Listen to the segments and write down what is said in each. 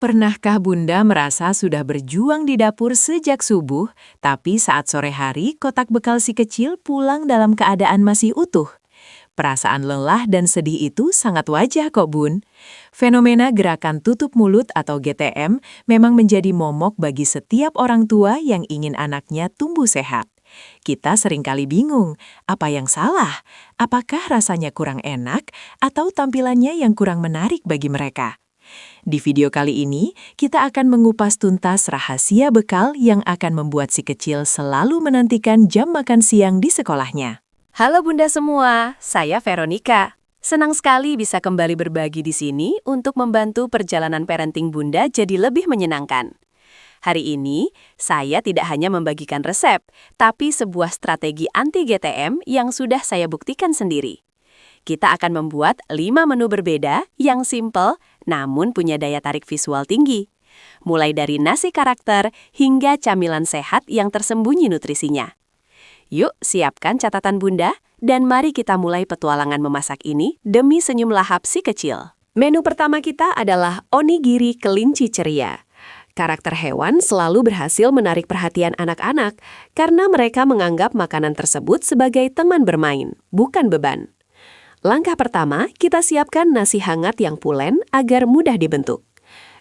Pernahkah Bunda merasa sudah berjuang di dapur sejak subuh, tapi saat sore hari kotak bekal si kecil pulang dalam keadaan masih utuh? Perasaan lelah dan sedih itu sangat wajar kok, Bun. Fenomena gerakan tutup mulut atau GTM memang menjadi momok bagi setiap orang tua yang ingin anaknya tumbuh sehat. Kita seringkali bingung, apa yang salah? Apakah rasanya kurang enak atau tampilannya yang kurang menarik bagi mereka? Di video kali ini, kita akan mengupas tuntas rahasia bekal yang akan membuat si kecil selalu menantikan jam makan siang di sekolahnya. Halo Bunda semua, saya Veronica. Senang sekali bisa kembali berbagi di sini untuk membantu perjalanan parenting Bunda jadi lebih menyenangkan. Hari ini, saya tidak hanya membagikan resep, tapi sebuah strategi anti-GTM yang sudah saya buktikan sendiri. Kita akan membuat 5 menu berbeda yang simple namun punya daya tarik visual tinggi. Mulai dari nasi karakter hingga camilan sehat yang tersembunyi nutrisinya. Yuk, siapkan catatan Bunda dan mari kita mulai petualangan memasak ini demi senyum lahap si kecil. Menu pertama kita adalah onigiri kelinci ceria. Karakter hewan selalu berhasil menarik perhatian anak-anak karena mereka menganggap makanan tersebut sebagai teman bermain, bukan beban. Langkah pertama, kita siapkan nasi hangat yang pulen agar mudah dibentuk.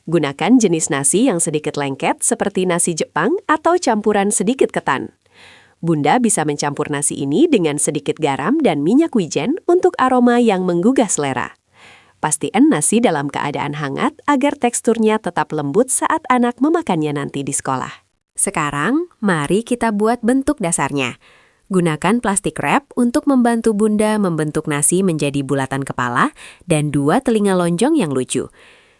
Gunakan jenis nasi yang sedikit lengket seperti nasi Jepang atau campuran sedikit ketan. Bunda bisa mencampur nasi ini dengan sedikit garam dan minyak wijen untuk aroma yang menggugah selera. Pastikan nasi dalam keadaan hangat agar teksturnya tetap lembut saat anak memakannya nanti di sekolah. Sekarang, mari kita buat bentuk dasarnya. Gunakan plastik wrap untuk membantu Bunda membentuk nasi menjadi bulatan kepala dan 2 telinga lonjong yang lucu.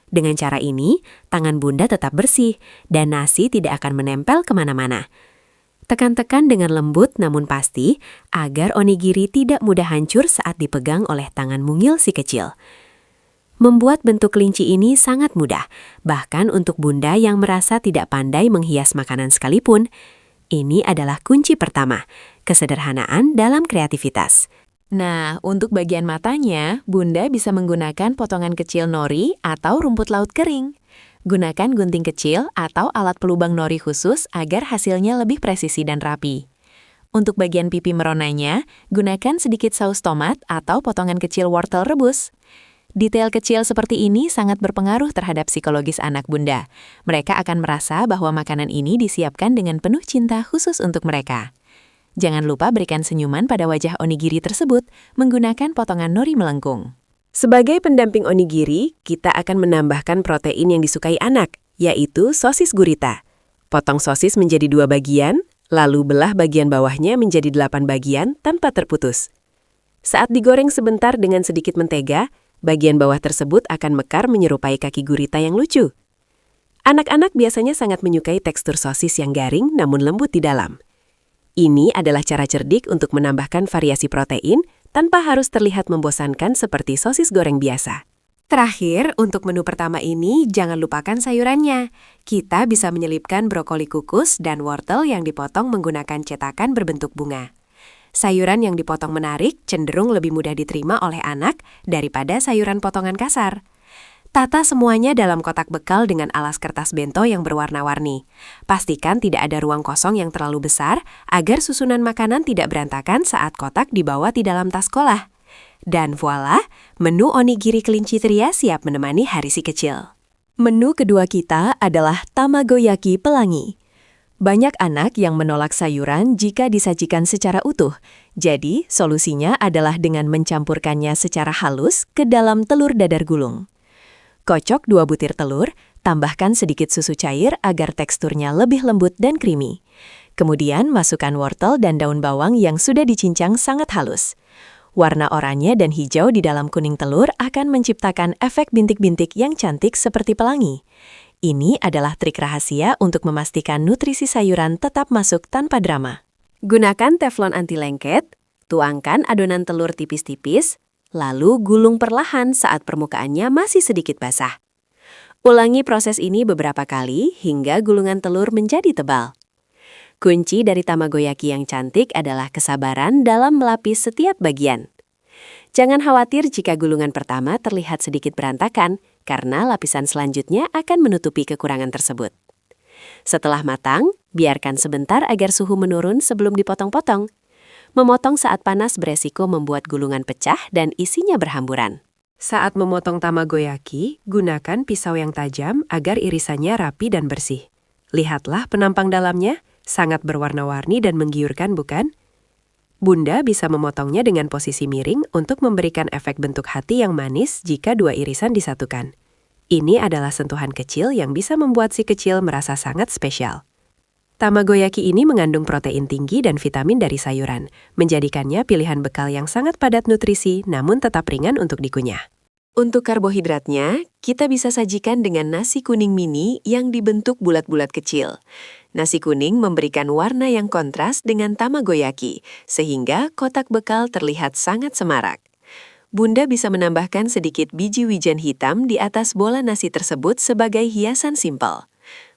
Dengan cara ini, tangan Bunda tetap bersih dan nasi tidak akan menempel kemana-mana. Tekan-tekan dengan lembut namun pasti agar onigiri tidak mudah hancur saat dipegang oleh tangan mungil si kecil. Membuat bentuk kelinci ini sangat mudah, bahkan untuk Bunda yang merasa tidak pandai menghias makanan sekalipun. Ini adalah kunci pertama, kesederhanaan dalam kreativitas. Nah, untuk bagian matanya, Bunda bisa menggunakan potongan kecil nori atau rumput laut kering. Gunakan gunting kecil atau alat pelubang nori khusus agar hasilnya lebih presisi dan rapi. Untuk bagian pipi meronanya, gunakan sedikit saus tomat atau potongan kecil wortel rebus. Detail kecil seperti ini sangat berpengaruh terhadap psikologis anak Bunda. Mereka akan merasa bahwa makanan ini disiapkan dengan penuh cinta khusus untuk mereka. Jangan lupa berikan senyuman pada wajah onigiri tersebut menggunakan potongan nori melengkung. Sebagai pendamping onigiri, kita akan menambahkan protein yang disukai anak, yaitu sosis gurita. Potong sosis menjadi 2 bagian, lalu belah bagian bawahnya menjadi 8 bagian tanpa terputus. Saat digoreng sebentar dengan sedikit mentega, bagian bawah tersebut akan mekar menyerupai kaki gurita yang lucu. Anak-anak biasanya sangat menyukai tekstur sosis yang garing namun lembut di dalam. Ini adalah cara cerdik untuk menambahkan variasi protein tanpa harus terlihat membosankan seperti sosis goreng biasa. Terakhir, untuk menu pertama ini jangan lupakan sayurannya. Kita bisa menyelipkan brokoli kukus dan wortel yang dipotong menggunakan cetakan berbentuk bunga. Sayuran yang dipotong menarik cenderung lebih mudah diterima oleh anak daripada sayuran potongan kasar. Tata semuanya dalam kotak bekal dengan alas kertas bento yang berwarna-warni. Pastikan tidak ada ruang kosong yang terlalu besar agar susunan makanan tidak berantakan saat kotak dibawa di dalam tas sekolah. Dan voila, menu onigiri kelinci ceria siap menemani hari si kecil. Menu kedua kita adalah tamagoyaki pelangi. Banyak anak yang menolak sayuran jika disajikan secara utuh. Jadi, solusinya adalah dengan mencampurkannya secara halus ke dalam telur dadar gulung. Kocok 2 butir telur, tambahkan sedikit susu cair agar teksturnya lebih lembut dan creamy. Kemudian, masukkan wortel dan daun bawang yang sudah dicincang sangat halus. Warna oranye dan hijau di dalam kuning telur akan menciptakan efek bintik-bintik yang cantik seperti pelangi. Ini adalah trik rahasia untuk memastikan nutrisi sayuran tetap masuk tanpa drama. Gunakan teflon anti lengket, tuangkan adonan telur tipis-tipis, lalu gulung perlahan saat permukaannya masih sedikit basah. Ulangi proses ini beberapa kali hingga gulungan telur menjadi tebal. Kunci dari tamagoyaki yang cantik adalah kesabaran dalam melapis setiap bagian. Jangan khawatir jika gulungan pertama terlihat sedikit berantakan, karena lapisan selanjutnya akan menutupi kekurangan tersebut. Setelah matang, biarkan sebentar agar suhu menurun sebelum dipotong-potong. Memotong saat panas beresiko membuat gulungan pecah dan isinya berhamburan. Saat memotong tamagoyaki, gunakan pisau yang tajam agar irisannya rapi dan bersih. Lihatlah penampang dalamnya, sangat berwarna-warni dan menggiurkan, bukan? Bunda bisa memotongnya dengan posisi miring untuk memberikan efek bentuk hati yang manis jika dua irisan disatukan. Ini adalah sentuhan kecil yang bisa membuat si kecil merasa sangat spesial. Tamagoyaki ini mengandung protein tinggi dan vitamin dari sayuran, menjadikannya pilihan bekal yang sangat padat nutrisi namun tetap ringan untuk dikunyah. Untuk karbohidratnya, kita bisa sajikan dengan nasi kuning mini yang dibentuk bulat-bulat kecil. Nasi kuning memberikan warna yang kontras dengan tamagoyaki, sehingga kotak bekal terlihat sangat semarak. Bunda bisa menambahkan sedikit biji wijen hitam di atas bola nasi tersebut sebagai hiasan simpel.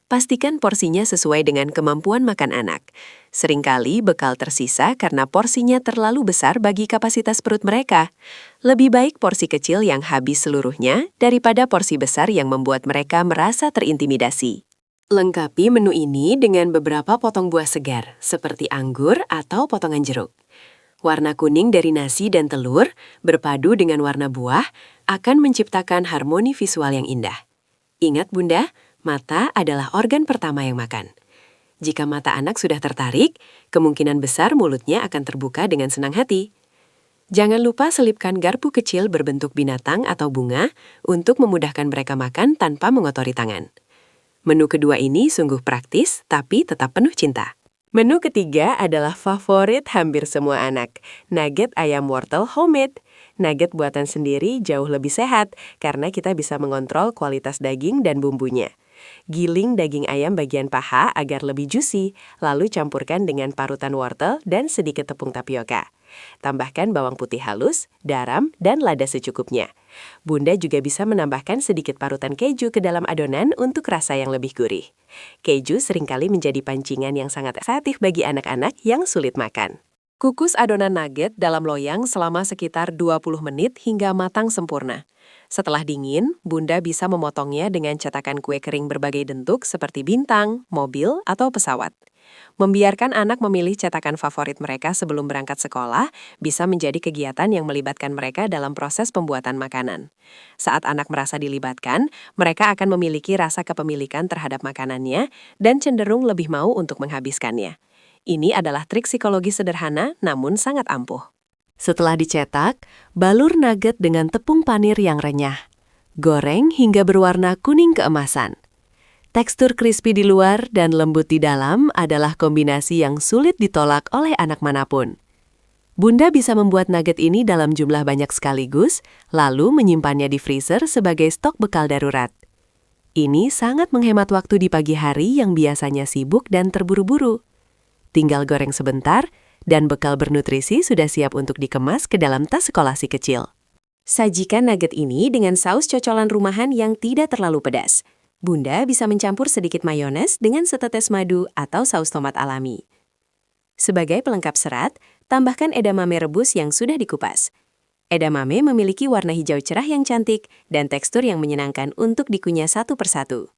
Pastikan porsinya sesuai dengan kemampuan makan anak. Seringkali bekal tersisa karena porsinya terlalu besar bagi kapasitas perut mereka. Lebih baik porsi kecil yang habis seluruhnya daripada porsi besar yang membuat mereka merasa terintimidasi. Lengkapi menu ini dengan beberapa potong buah segar, seperti anggur atau potongan jeruk. Warna kuning dari nasi dan telur berpadu dengan warna buah akan menciptakan harmoni visual yang indah. Ingat Bunda, mata adalah organ pertama yang makan. Jika mata anak sudah tertarik, kemungkinan besar mulutnya akan terbuka dengan senang hati. Jangan lupa selipkan garpu kecil berbentuk binatang atau bunga untuk memudahkan mereka makan tanpa mengotori tangan. Menu kedua ini sungguh praktis, tapi tetap penuh cinta. Menu ketiga adalah favorit hampir semua anak, nugget ayam wortel homemade. Nugget buatan sendiri jauh lebih sehat karena kita bisa mengontrol kualitas daging dan bumbunya. Giling daging ayam bagian paha agar lebih juicy, lalu campurkan dengan parutan wortel dan sedikit tepung tapioka. Tambahkan bawang putih halus, garam, dan lada secukupnya. Bunda juga bisa menambahkan sedikit parutan keju ke dalam adonan untuk rasa yang lebih gurih. Keju seringkali menjadi pancingan yang sangat efektif bagi anak-anak yang sulit makan. Kukus adonan nugget dalam loyang selama sekitar 20 menit hingga matang sempurna. Setelah dingin, Bunda bisa memotongnya dengan cetakan kue kering berbagai bentuk seperti bintang, mobil, atau pesawat. Membiarkan anak memilih cetakan favorit mereka sebelum berangkat sekolah bisa menjadi kegiatan yang melibatkan mereka dalam proses pembuatan makanan. Saat anak merasa dilibatkan, mereka akan memiliki rasa kepemilikan terhadap makanannya dan cenderung lebih mau untuk menghabiskannya. Ini adalah trik psikologi sederhana namun sangat ampuh. Setelah dicetak, balur nugget dengan tepung panir yang renyah. Goreng hingga berwarna kuning keemasan. Tekstur crispy di luar dan lembut di dalam adalah kombinasi yang sulit ditolak oleh anak manapun. Bunda bisa membuat nugget ini dalam jumlah banyak sekaligus, lalu menyimpannya di freezer sebagai stok bekal darurat. Ini sangat menghemat waktu di pagi hari yang biasanya sibuk dan terburu-buru. Tinggal goreng sebentar, dan bekal bernutrisi sudah siap untuk dikemas ke dalam tas sekolah si kecil. Sajikan nugget ini dengan saus cocolan rumahan yang tidak terlalu pedas. Bunda bisa mencampur sedikit mayones dengan setetes madu atau saus tomat alami. Sebagai pelengkap serat, tambahkan edamame rebus yang sudah dikupas. Edamame memiliki warna hijau cerah yang cantik dan tekstur yang menyenangkan untuk dikunyah satu persatu.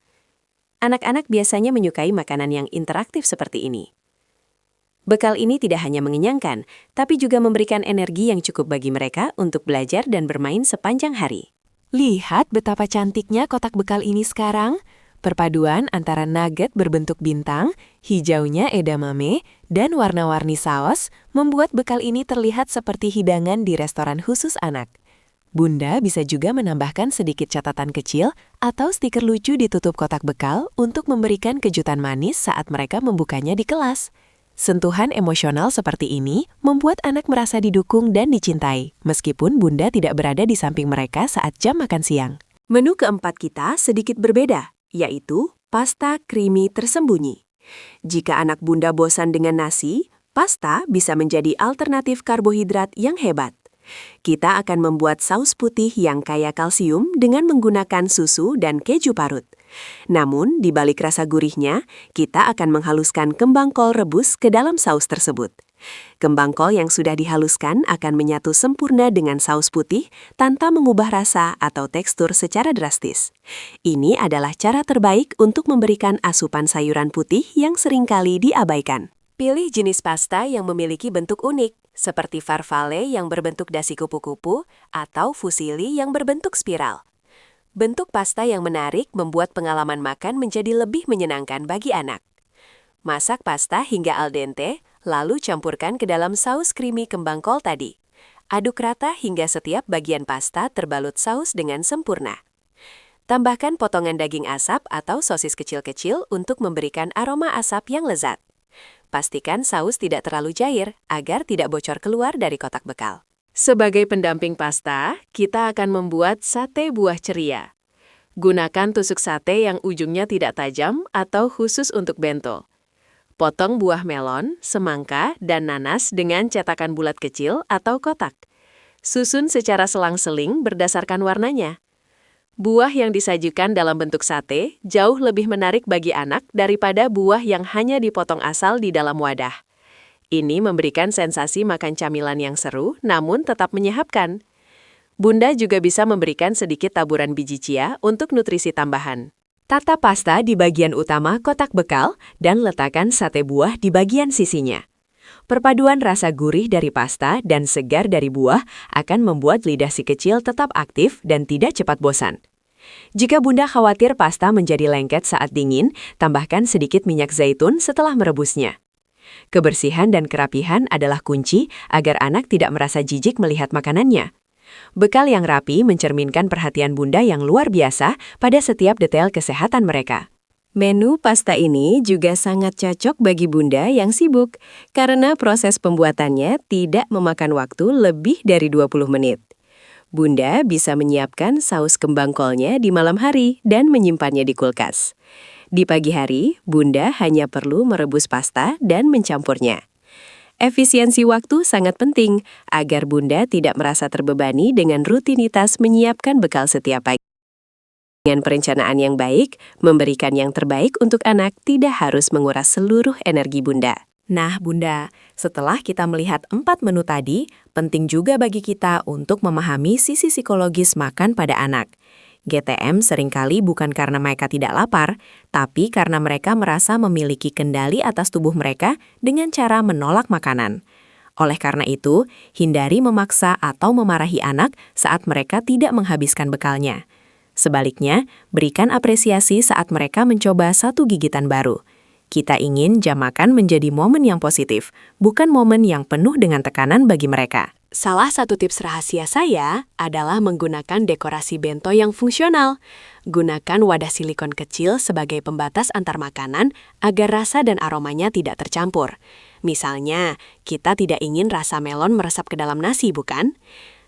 Anak-anak biasanya menyukai makanan yang interaktif seperti ini. Bekal ini tidak hanya mengenyangkan, tapi juga memberikan energi yang cukup bagi mereka untuk belajar dan bermain sepanjang hari. Lihat betapa cantiknya kotak bekal ini sekarang. Perpaduan antara nugget berbentuk bintang, hijaunya edamame, dan warna-warni saus membuat bekal ini terlihat seperti hidangan di restoran khusus anak. Bunda bisa juga menambahkan sedikit catatan kecil atau stiker lucu di tutup kotak bekal untuk memberikan kejutan manis saat mereka membukanya di kelas. Sentuhan emosional seperti ini membuat anak merasa didukung dan dicintai, meskipun Bunda tidak berada di samping mereka saat jam makan siang. Menu keempat kita sedikit berbeda, yaitu pasta creamy tersembunyi. Jika anak Bunda bosan dengan nasi, pasta bisa menjadi alternatif karbohidrat yang hebat. Kita akan membuat saus putih yang kaya kalsium dengan menggunakan susu dan keju parut. Namun, di balik rasa gurihnya, kita akan menghaluskan kembang kol rebus ke dalam saus tersebut. Kembang kol yang sudah dihaluskan akan menyatu sempurna dengan saus putih tanpa mengubah rasa atau tekstur secara drastis. Ini adalah cara terbaik untuk memberikan asupan sayuran putih yang seringkali diabaikan. Pilih jenis pasta yang memiliki bentuk unik, seperti farfalle yang berbentuk dasi kupu-kupu atau fusilli yang berbentuk spiral. Bentuk pasta yang menarik membuat pengalaman makan menjadi lebih menyenangkan bagi anak. Masak pasta hingga al dente, lalu campurkan ke dalam saus creamy kembang kol tadi. Aduk rata hingga setiap bagian pasta terbalut saus dengan sempurna. Tambahkan potongan daging asap atau sosis kecil-kecil untuk memberikan aroma asap yang lezat. Pastikan saus tidak terlalu cair agar tidak bocor keluar dari kotak bekal. Sebagai pendamping pasta, kita akan membuat sate buah ceria. Gunakan tusuk sate yang ujungnya tidak tajam atau khusus untuk bento. Potong buah melon, semangka, dan nanas dengan cetakan bulat kecil atau kotak. Susun secara selang-seling berdasarkan warnanya. Buah yang disajikan dalam bentuk sate jauh lebih menarik bagi anak daripada buah yang hanya dipotong asal di dalam wadah. Ini memberikan sensasi makan camilan yang seru namun tetap menyehatkan. Bunda juga bisa memberikan sedikit taburan biji chia untuk nutrisi tambahan. Tata pasta di bagian utama kotak bekal dan letakkan sate buah di bagian sisinya. Perpaduan rasa gurih dari pasta dan segar dari buah akan membuat lidah si kecil tetap aktif dan tidak cepat bosan. Jika Bunda khawatir pasta menjadi lengket saat dingin, tambahkan sedikit minyak zaitun setelah merebusnya. Kebersihan dan kerapihan adalah kunci agar anak tidak merasa jijik melihat makanannya. Bekal yang rapi mencerminkan perhatian Bunda yang luar biasa pada setiap detail kesehatan mereka. Menu pasta ini juga sangat cocok bagi Bunda yang sibuk karena proses pembuatannya tidak memakan waktu lebih dari 20 menit. Bunda bisa menyiapkan saus kembang kolnya di malam hari dan menyimpannya di kulkas. Di pagi hari, Bunda hanya perlu merebus pasta dan mencampurnya. Efisiensi waktu sangat penting agar Bunda tidak merasa terbebani dengan rutinitas menyiapkan bekal setiap pagi. Dengan perencanaan yang baik, memberikan yang terbaik untuk anak tidak harus menguras seluruh energi Bunda. Nah, Bunda, setelah kita melihat 4 menu tadi, penting juga bagi kita untuk memahami sisi psikologis makan pada anak. GTM seringkali bukan karena mereka tidak lapar, tapi karena mereka merasa memiliki kendali atas tubuh mereka dengan cara menolak makanan. Oleh karena itu, hindari memaksa atau memarahi anak saat mereka tidak menghabiskan bekalnya. Sebaliknya, berikan apresiasi saat mereka mencoba satu gigitan baru. Kita ingin jam makan menjadi momen yang positif, bukan momen yang penuh dengan tekanan bagi mereka. Salah satu tips rahasia saya adalah menggunakan dekorasi bento yang fungsional. Gunakan wadah silikon kecil sebagai pembatas antar makanan agar rasa dan aromanya tidak tercampur. Misalnya, kita tidak ingin rasa melon meresap ke dalam nasi, bukan?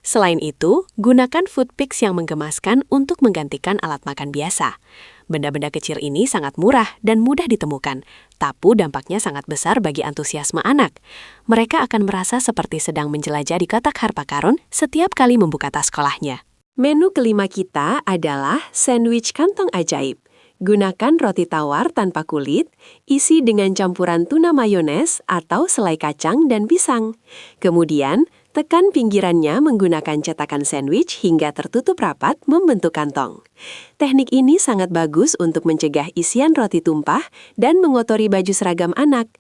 Selain itu, gunakan food picks yang menggemaskan untuk menggantikan alat makan biasa. Benda-benda kecil ini sangat murah dan mudah ditemukan, tapi dampaknya sangat besar bagi antusiasme anak. Mereka akan merasa seperti sedang menjelajah di kotak harpa karun setiap kali membuka tas sekolahnya. Menu kelima kita adalah sandwich kantong ajaib. Gunakan roti tawar tanpa kulit, isi dengan campuran tuna mayones atau selai kacang dan pisang. Kemudian, tekan pinggirannya menggunakan cetakan sandwich hingga tertutup rapat membentuk kantong. Teknik ini sangat bagus untuk mencegah isian roti tumpah dan mengotori baju seragam anak.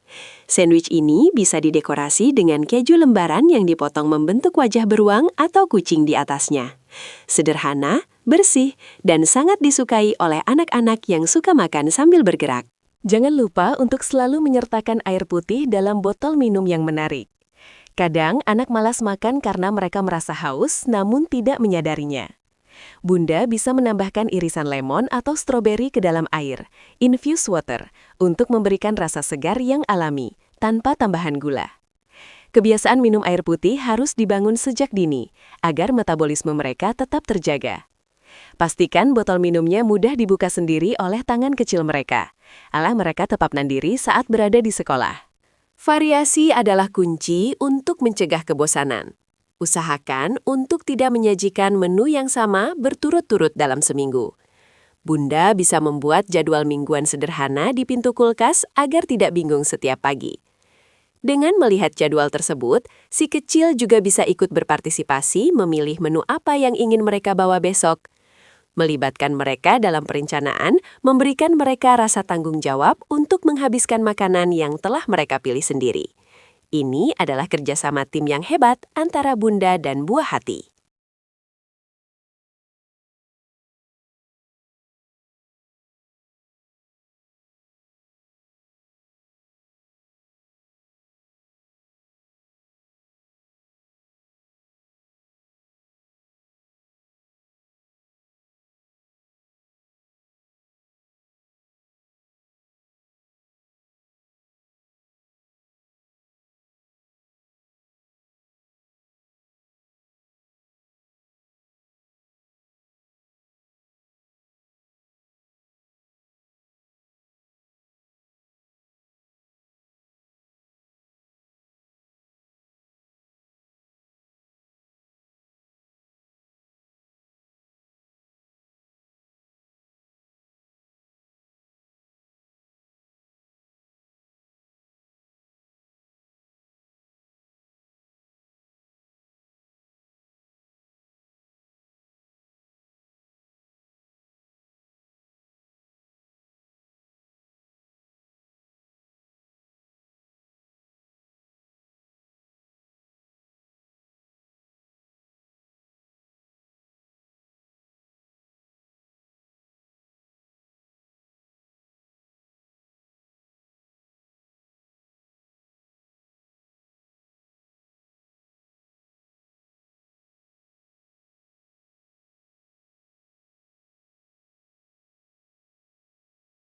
Sandwich ini bisa didekorasi dengan keju lembaran yang dipotong membentuk wajah beruang atau kucing di atasnya. Sederhana, bersih, dan sangat disukai oleh anak-anak yang suka makan sambil bergerak. Jangan lupa untuk selalu menyertakan air putih dalam botol minum yang menarik. Kadang anak malas makan karena mereka merasa haus namun tidak menyadarinya. Bunda bisa menambahkan irisan lemon atau stroberi ke dalam air, infused water, untuk memberikan rasa segar yang alami, tanpa tambahan gula. Kebiasaan minum air putih harus dibangun sejak dini, agar metabolisme mereka tetap terjaga. Pastikan botol minumnya mudah dibuka sendiri oleh tangan kecil mereka, alah mereka tetap mandiri saat berada di sekolah. Variasi adalah kunci untuk mencegah kebosanan. Usahakan untuk tidak menyajikan menu yang sama berturut-turut dalam seminggu. Bunda bisa membuat jadwal mingguan sederhana di pintu kulkas agar tidak bingung setiap pagi. Dengan melihat jadwal tersebut, si kecil juga bisa ikut berpartisipasi memilih menu apa yang ingin mereka bawa besok. Melibatkan mereka dalam perencanaan memberikan mereka rasa tanggung jawab untuk menghabiskan makanan yang telah mereka pilih sendiri. Ini adalah kerjasama tim yang hebat antara bunda dan buah hati.